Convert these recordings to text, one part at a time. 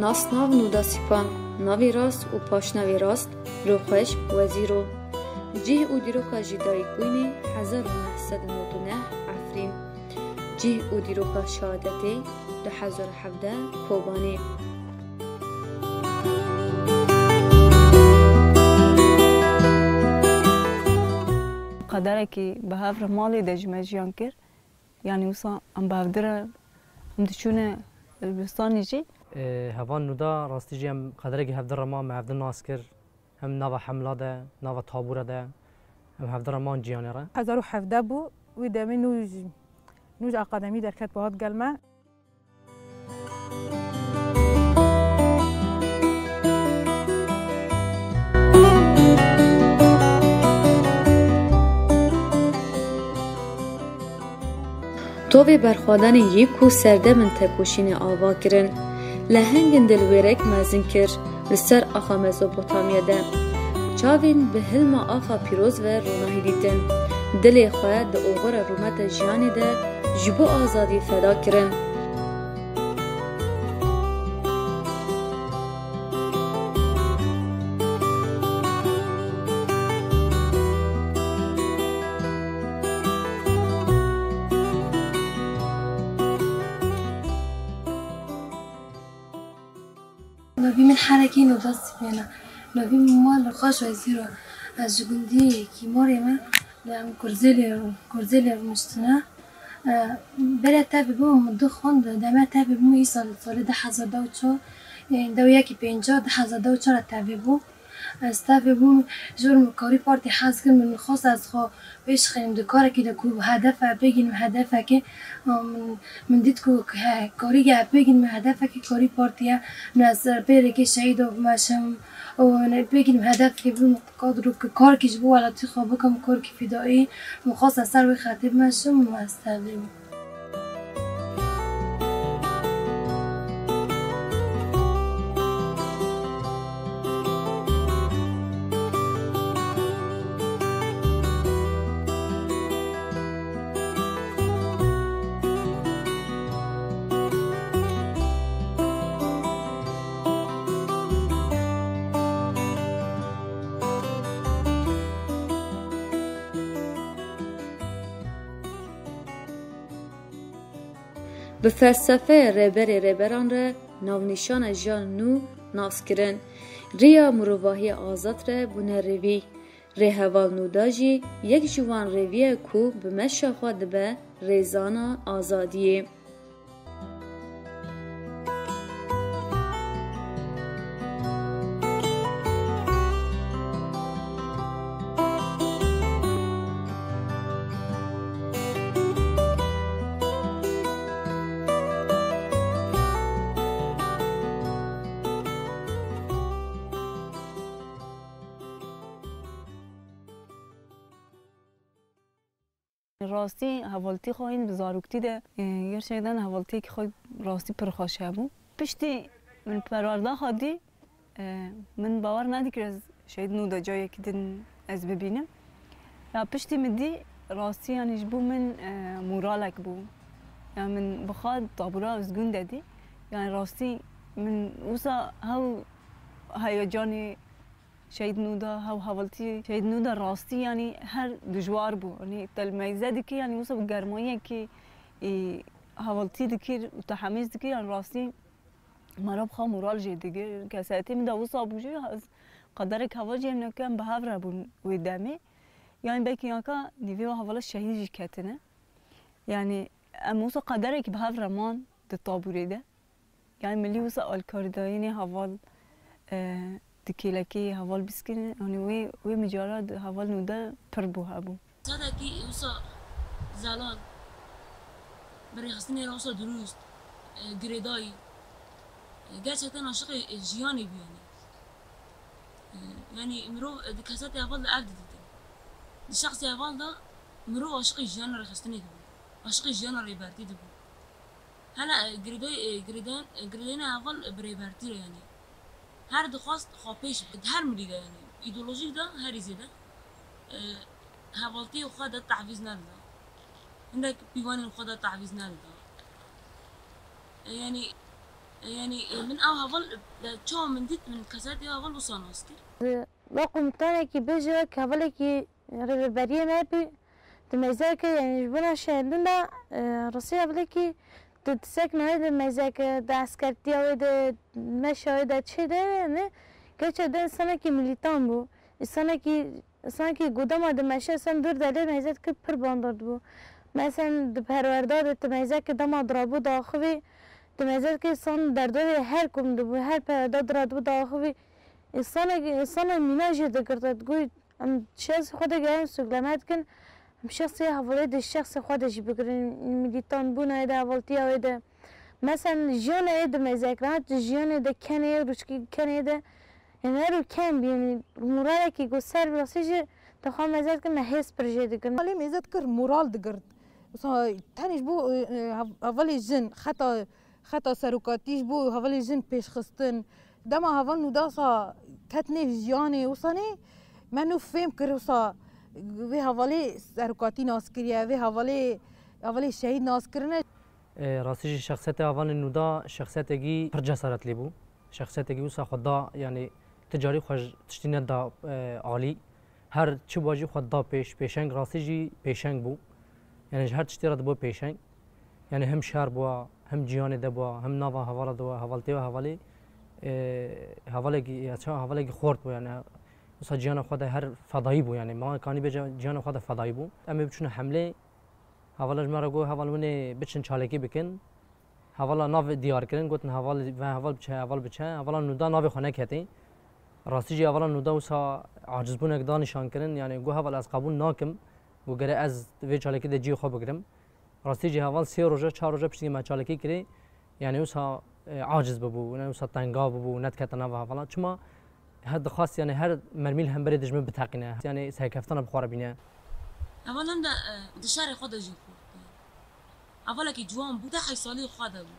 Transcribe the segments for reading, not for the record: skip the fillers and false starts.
ناس ناو نودا سیپان ناوی راست و پاشناوی راست روخش وزیرو جه او دیروکا جدایی کوینی 1999 افرین جه او دیروکا شهادتی 2017 کوبانی قدره که به هفر مالی دجمه جیان کر یعنی وصا ام بهدره ام دچونه البستانی جی هوان نودا راستی جی ام قدره که هفدر ما هفدر ناس کر هم نوا حمله ده نوا طابوره ده هم هفدر ما جیانه را 2017 بو وده من نوج اکادمی در کت بهاد گلمه توی برخوادن یکو سرده من تکوشین آوا کرن لهنگن دلویرک مزین کر لسر آخا مزوپوتامیا ده چاوین به حلم آخا پیروز و روناهی دیدن دلی خواه ده اوغر رومت جیانی ده جبو آزادی فدا کرن نبی من حرکتی نداشت بیانا نبی مال خواهش وزیرو از جگندی کی ماری من لام کرزلی مشتنا بله تابع بوم دخان دم تابع بوم سال 2014 دویا کی 2014 تابع بوم استابع بوم جرم کاری پارتی حاضر کن من خاص از خو بیش خیم دکاره کی دکو هدف بگیم هدف که من دید کو کاری که بگیم هدف که کاری پارتیا نظر بره که شهید و ماشم و بگیم هدف که بوم قدر که کار کیش بو ولی تی خواب کم کار کی فدایی مخاص از سر و خاطب ماشم و استابع به فلسفه ریبران را ناونیشان جان نو ناس کرن ریا مروواهی آزاد را بونه روی ری هوال نوداجی یک جوان رویه کو به مشا خود به ریزانا آزادیه راستی حوالتی خواهیم بزارگتی ده گر شایدن حوالتی که خواهی راستی پرخواشه بود پشتی من پرورده خواهدی من باور ندی که از شاید نودا جایی که دن از ببینم یا پشتی مدی راستی یعنیش بو من مورالک بو یا من بخواد طابورا از گون دادی یعنی راستی من اوسا هاو هیجانی شاید نودا هاو حوالتی شاید نودا راستی یعنی هر دجوار بو یعنی تلمیزه دکی یعنی اوسا بگرمایه که حوالتی دکی و تحمیز دکی یعنی راستی مرا بخوا مورال جه دیگه کساتی من دا اوسا بوجی از قدرک حوال جه نکم به هفره بون ویدمی یعنی بیکی یاکا نیوی و حوالا شهیدی کتنه یعنی ام اوسا قدرک به هفره مان ده طابوری ده یعنی ملی اوسا آلکارداینی حوال دکیلکی حوال بسکنه یعنی وی مجارد حوال نوده پر بو هبو زاده کی اوسا زالان برای خستنی اوسا دروست گریدایی gerçekten aşık jiyani bir yani مرو دكاسات يافال ده عبد ديتن الشخص يافال ده مرو عشق جيانا رخصتني دبو عشق جيانا ريبارتي دبو هلا جريدان يافال بريبارتي يعني هر دخواست خابيش هر مريده يعني ايديولوژيك ده هر زيده هافالتي وخد التعفيز نالده عندك بيوان وخد التعفيز نالده يعني يعني من او هفل شو من ديت من كاسات يا هفل وصانوس كير باقوم تاني كي بيجي كهفلي كي ربريه ما بي تميزاك يعني جبنا شهدنا روسيا بلكي تتسكن هذا ميزاك دا عسكرتي او دا مشى دا تشي دا يعني كيش دا سنة كي ميليتان بو السنة كي قدام دا مشى سن دور دا ميزات كي پر باندرد بو مثلا دا پرورداد تميزاك دا ما درابو دا خوي تميزاك كي سن دردوه هر کم دو هر پرورداد درابو دا خوي السنة ميناجي دا کرد تقول ام شخص خدا جایم سوگلمت کن هم شخصی حوالید الشخص خودش بگرین میلیتان بونه ایده حوالتی ایده مثلا جیان ایده مذاکرات جیان ایده کنه روشکی کنه ایده یعنی رو کم بیانی مورال که گو سر براسیش تخوام مزاد که محیث پرجه دکن ولی مزاد کر مورال دگرد تانیش بو اولی جن خطا سروکاتیش بو اولی جن پیش خستن دما اول نوداسا کتنه جیانه وصانه منو فهم کر وصا وی حوالی سرکاتی ناس کریه وی حوالی شهید ناس کرنه راستش شخصیت اول نودا شخصیتی پر جسارت لی بو شخصیتی وسا خدا یعنی تجاری خوش تشتینه دا عالی هر چی باجی خدا پیشنگ راستش پیشنگ بو یعنی هر چی رد بو پیشنگ یعنی هم شهر بو هم جیان ده بو هم نوا حواله دو حوالتی و حوالی خورد بو یعنی وسا جیان خود هر فضایی بو یعنی ما کانی به جیان خود فضایی بو اما بچون حمله حوالش مرا گو حوال ونه بچن چالکی بکن حوالا ناو دیار کردن گفتن حوال بچه حوالا نودا ناو خانه کهتی راستی جی حوالا نودا وسا عاجز بون اقدار نشان کردن یعنی گو حوال از قبول ناکم گو گره از وی چالکی ده جی خو بگیرم راستی جی حوال 3 روزه 4 روزه پشتی ما چالکی کردی یعنی وسا عاجز ببو یعنی وسا تنگا ببو ند کتنا و حوالا چما هاد خاص يعني هر مرميل هم بريدج من بتاقينه يعني سايكفتنا بخوره بينه اولا دا دشاري خود جي اولا كي جوان بو دا خيصالي خود بو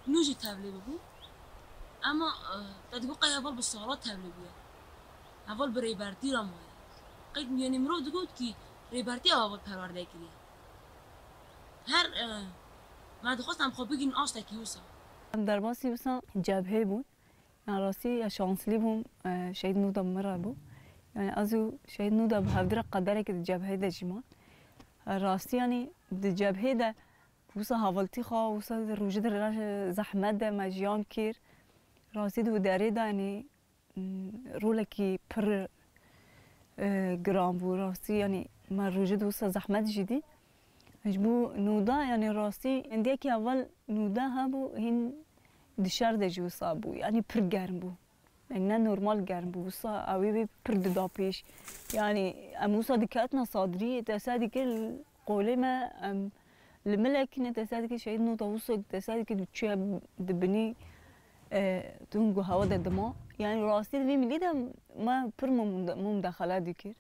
نوجي تابلي بو اما تدقوا اول بالصالات تابلي بو اول بريبارتي رام قيد يعني مرو دقول كي ريبارتي اول پرورده كري هر ما دخواستم خب بگین آشتا کیوسا در باسی وسا جبهه بود يعني راسي شانسلي بهم شهيد نودا مرة بو يعني أزو شهيد نودا بهدرة قدرة كده جبهة ده جماعة راسي يعني ده جبهة ده وصا هافلتي خا وصا روجد راش زحمة ده مجيان كير راسي ده وداري ده يعني رولكي پر جرام بو راسي يعني ما روجد وصا زحمة جدي بو نودا يعني راسي عندي كي أول نودا هابو هن دشار ده جو صابو يعني پر گرم بو يعني نه نورمال گرم بو وصا اوي پر دا پیش يعني اموسا دكاتنا صادري تسادي كل قولي ما الملك نتسادي كل شيء نو توصل تسادي كل تشي دبني تونغو هوا دما يعني راسي دي مليدا ما پر مداخلات ديكير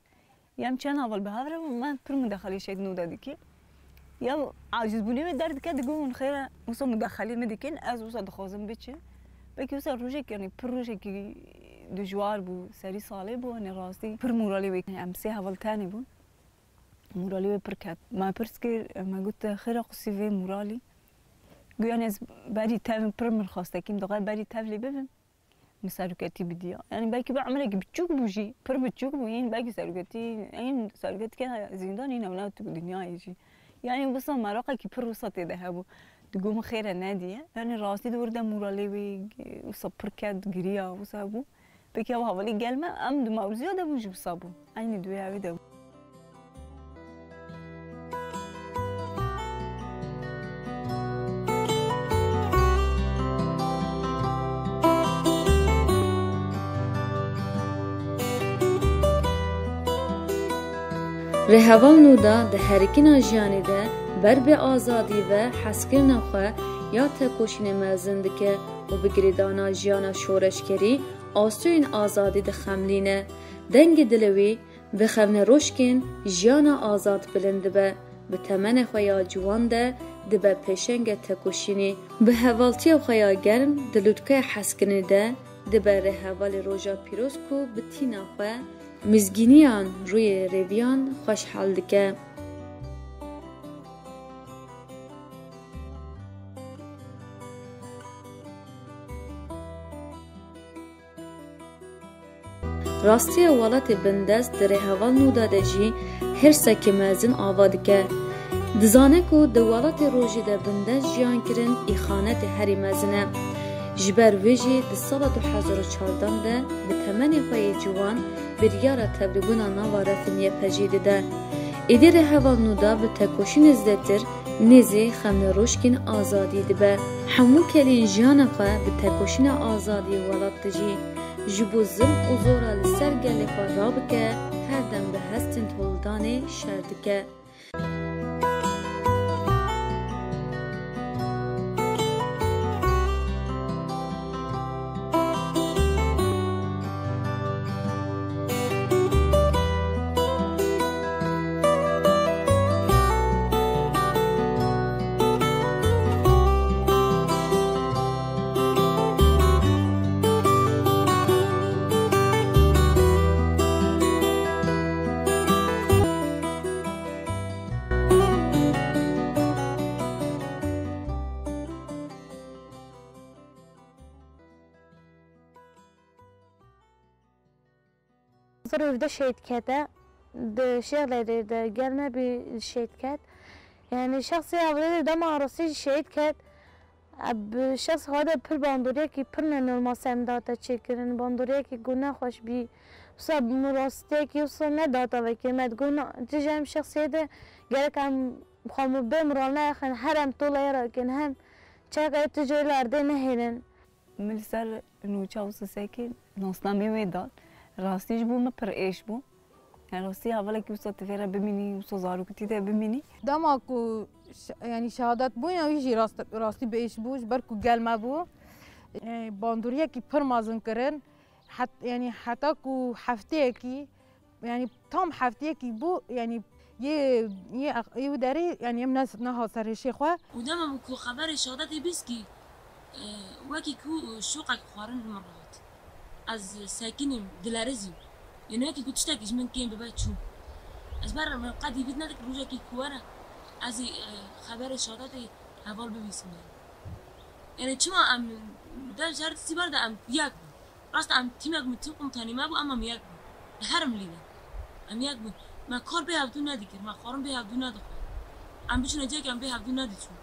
يعني كان اول بهذا ما پر مداخله شيء نو ديكير يا عاجز بوني درد كده جون خير وصل مداخلي مدكين از وصل دخوزم بيتش بكي وصل روجك يعني بروجك دجوار بو سري صالي بو انا راسي بر مورالي ويك امسي هول تاني بو مورالي بركات ما برسكر ما قلت خير قصي في مورالي قو يعني از بادي تام برمر خاصتكيم دغاي بادي تافلي بفهم مساركتي بديا يعني باقي بعملك بتشوك بوجي بر بتشوك بوين باقي ساركتي اين ساركت كده زندان هنا ولا الدنيا يجي يعني وصل مراقي كي پر وسط ذهبوا تقوم خير النادي يعني راسي دور ده مورالي وصبر كاد جريا وصابو بكي هو حوالي قال ما ام دو موزيو ده بوجي بصابو عيني دويا ده رهوان نودا ده هرکینا جیانی ده بر به آزادی و حسکرنا خو یا تکوشین مزن دکه و بگریدانا جیانا شورشکری آسوین آزادی ده خملینه دنگ دلوی بخون روشکن جیانا آزاد بلند به تمن خویا جوان ده به پیشنگ تکوشینی به حوالتی خویا گرم دلودکه حسکرنی ده به رهوال روژا پیروز کو به تینا خو مزگینیان روی رویان خوشحال دکه راستی ولات بندست در هوال نودا دجی هر سکی مزن آواد که دزانه کو دولات روژی ده بندست جیان کرن ایخانت هری مزنه جبر ویجی ده سال 2014 ده به تمنی خوی جوان بریارا تبریبونا ناوا رفنیه پجیده ده ایدیر هوال نودا به تکوشین ازدتر نزی خمن روشکین آزادی دبه همو کلین جیان خواه به تکوشین آزادی ولات دجی جبو زم و زورا لسر گلی خواه را بکه هر دم به هستین تولدان شردکه صار ده شهید کرده ده شغله ده گرمه بی شهید کرد یعنی شخصی اولی ده معرضی شهید کرد اب شخص خواهد پر باندوریه که پر نورمال سمداتا چکرن باندوریه که گناه خوش بی وصا مراسته که وصا نداتا وکی مد گناه تجام شخصی ده گره که هم خامو بمرال نخن هرم طوله یرا کن هم چاقه تجوی لارده نهیرن ملسر نوچه و سسکی ناسنامی میداد راستیش بو ما پر ایش بو راستی اولا که وصا تفیره ببینی وصا زاروکتی ده ببینی دما کو یعنی شهادت بو یا ویجی راستی به ایش بوش بر کو گلمه بو باندوریه کی پر مازن کرن یعنی حتی کو هفته کی یعنی تام هفته کی بو یعنی یه داری یعنی ام نه سرشی خو و دما کو خبر شهادت بیسکی وکی کو شوقک خوارن مرات از ساکنیم دلارزی یعنی که گوشتاکیش من کیم بباید چون از بر من قدی بید ندک روزا کی کواره از خبر شهادت حوال ببیسم یعنی چما ام در شهر سیبار ده ام یک بود راست ام تیمک متیم تانی ما بو اما یک بود هرم لینا ام یک بود ما کار به هفته ندیکر ما خارم به هفته ندخل ام بچونه جای که ام به هفته ندیچون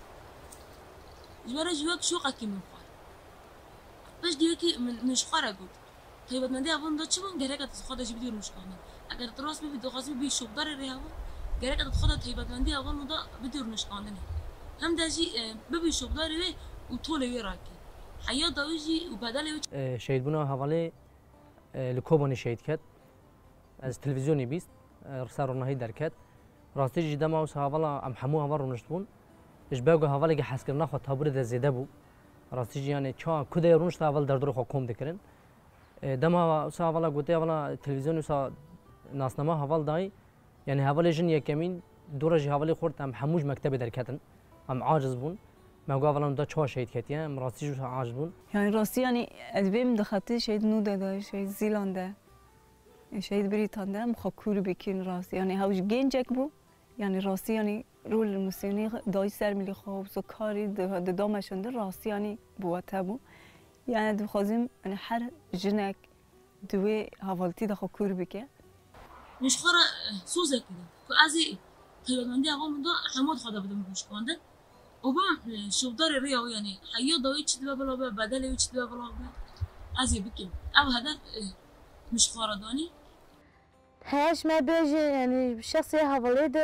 جبرا جوک شوقه کی من خوار بس دیگه که مش خواره بود طيبت من دي أبون ده شبون جريك تتخذ شيء بدير مش كمان أقدر تراس بي بدو خاص بي شوق دار الرياضة جريك تتخذ طيبت من دي أبون ده بدير مش كمان هم ده شيء ببي شوق دار وي وطول وراكي حياة دوجي وبدل شهید بونا حواله لکوبانی شهید کرد از تلویزیونی بیست رسال رونهی در کرد راستی جدا ما وس حواله ام حمو حوال رونشت بون اش باگو حواله که حس کردن خود تابور ده زیده بو راستی یعنی چا کده رونشت حوال در دور حکوم دکرن دما وس حواله گوته حواله تلویزیون وس ناسنامه حوال دای یعنی حواله جن یکمین دورج حواله خورد ام حموج مکتب در کردن ام عاجز بون ما قابلنا ده چه شهید کتیه مراستی جو عاجز بون يعني راسي يعني ادبيم دخلتي شهيد نودا ده شهيد زيلاندا شهيد بريطانيا مخكور بكين راسي يعني هاوش جنجك بو يعني راسي يعني رول المسيوني داي سر ملي خوب سو كاري ده دامشون ده راسي يعني بوته بو يعني دو خازم يعني هر جنك دوي حوالتي ده خكور بكه مش خورا سوزه كده فازي طيب من دي اقوم ده حمود خدا بدم مش كونده وبام شوفدار الرياض يعني حيو ضوي تشتبه بلا بدل يتشتبه بلا ازي بكم او هذا مش خارداني هاش ما بيجي يعني شخصي حواليد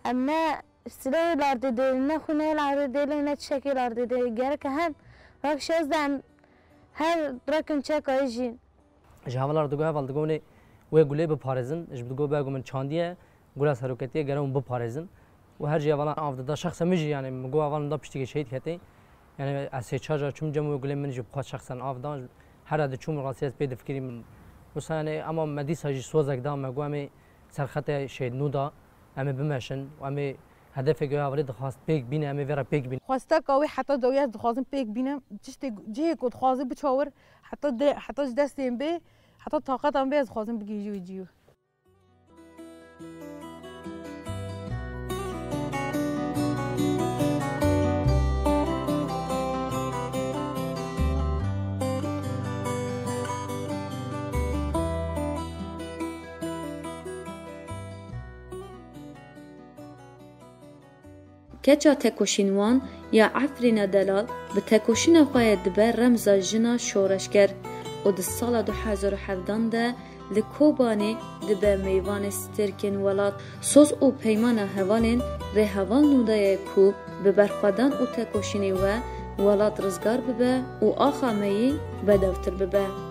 اما استلای لارده نه خونه لارده نه تشکی لارده گرک هم راک شاز دم هر رکن چک ایجین جهاولار دگاه ول دگونه و گله به پارزن اش بدگو بگو من چاندیه گله سرکتیه گرم به پارزن و هر جا والا آفده شخص میجی یعنی مگو اول دا پشتی شهید کتی یعنی از سه چهار چون جمع گله من جو خود شخصا آفده هر عده چون راستی از پید فکری من مثلا اما مدی ساجی سوزک دا مگو امی سرخط شهید نودا امی بمشن و امی هدف گویا اولی دخواست پیک بینه امی ورا پیک بینه خواسته کوی حتی دویت دخواستم پیک بینم چشت جه کد خواسته بچور حتی دستیم به حتی طاقتم به از خواستم بگی جیو کچا تکوشین وان یا عفرین دلال به تکوشین خواه دبه رمزا جنا شورشگر و ده سال 2017 ده لکوبانی دبه میوان سترکن ولاد سوز او پیمان هوالین ره هوال نودای کو به برخوادن او تکوشینی و ولاد رزگار ببه و آخامهی بدوتر ببه.